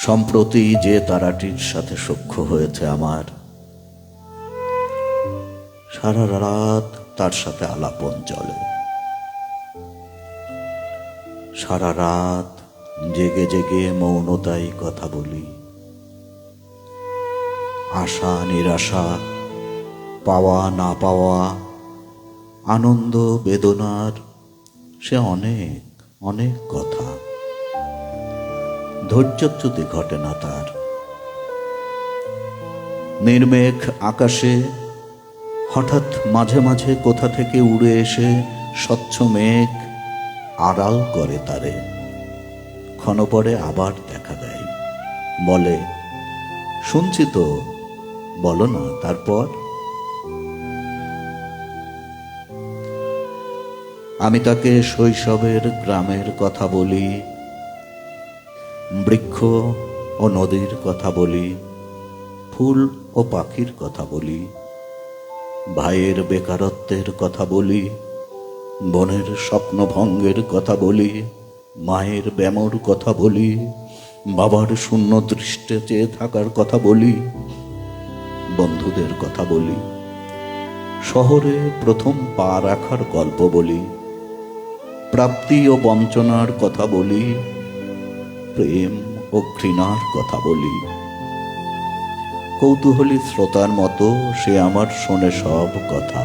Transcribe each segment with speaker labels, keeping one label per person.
Speaker 1: সম্প্রতি যে তারাটির সাথে সখ্য হয়েছে আমার, সারা রাত তার সাথে আলাপন চলে। সারা রাত জেগে জেগে মৌনতায় কথা বলি। আশা নিরাশা, পাওয়া না পাওয়া, আনন্দ বেদনার সে অনেক অনেক কথা। ধৈর্যচ্যুতি ঘটে না তার। নির্মেঘ আকাশে হঠাৎ মাঝে মাঝে কোথা থেকে উড়ে এসে স্বচ্ছ মেঘ আড়াল করে তারে। ক্ষণ পরে আবার দেখা দেয়, বলে, শুনছি তো, বলো না। তারপর আমি তাকে শৈশবের গ্রামের কথা বলি, বৃক্ষ ও নদীর কথা বলি, ফুল ও পাখির কথা বলি, ভাইয়ের বেকারত্বের কথা বলি, বোনের স্বপ্নভঙ্গের কথা বলি, মায়ের ব্যামোর কথা বলি, বাবার শূন্য দৃষ্টে চেয়ে থাকার কথা বলি, বন্ধুদের কথা বলি, শহরে প্রথম পা রাখার গল্প বলি, প্রাপ্তি ও বঞ্চনার কথা বলি, প্রেম ও ঘৃণার কথা বলি। কৌতূহলী শ্রোতার মতো সে আমার শোনে সব কথা।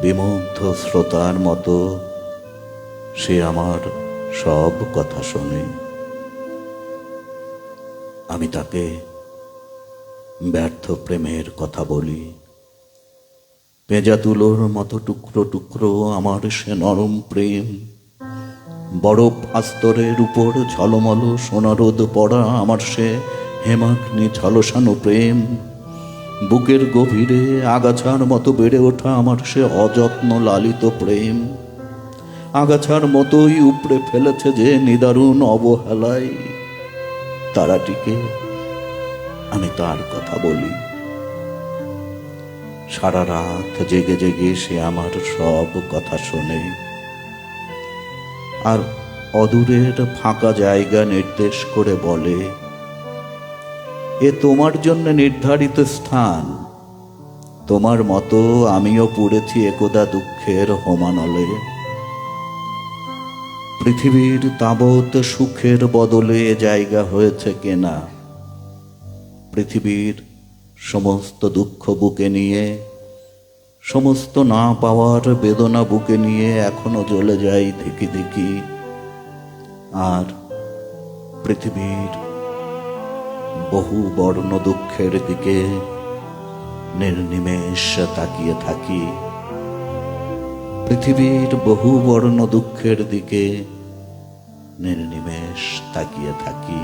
Speaker 1: বিমুগ্ধ শ্রোতার মতো সে আমার সব কথা শোনে। আমি তাকে ব্যর্থ প্রেমের কথা বলি। পেঁজা তুলোর মতো টুকরো টুকরো আমার সে নরম প্রেম। বরফ আস্তরের উপর ঝলমল সোনারোদ পড়া আমার সে হেমাগ্নি ঝলসানো প্রেম। বুকের গভীরে আগাছার মতো বেড়ে ওঠা আমার সে অযত্ন লালিত প্রেম। আগাছার মতোই উপড়ে ফেলেছে যে নিদারুণ অবহেলায় তারাটিকে। আমি তার কথা বলি। সারা রাত জেগে জেগে সে আমার সব কথা শোনে, আর অদূরের ফাঁকা জায়গা নির্দেশ করে বলে, এ তোমার জন্য নির্ধারিত স্থান। তোমার মতো আমিও পড়েছি একদা দুঃখের হোমানলে। পৃথিবীর তাবৎ সুখের বদলে এ জায়গা হয়েছে কেনা। পৃথিবীর সমস্ত দুঃখ বুকে নিয়ে, সমস্ত না পাওয়ার বেদনা বুকে নিয়ে এখনো জ্বলে যাই ধিকি ধিকি। আর পৃথিবীর বহু বর্ণ দুঃখের দিকে নির্নিমেষ তাকিয়ে থাকি। পৃথিবীর বহু বর্ণ দুঃখের দিকে নির্নিমেষ তাকিয়ে থাকি।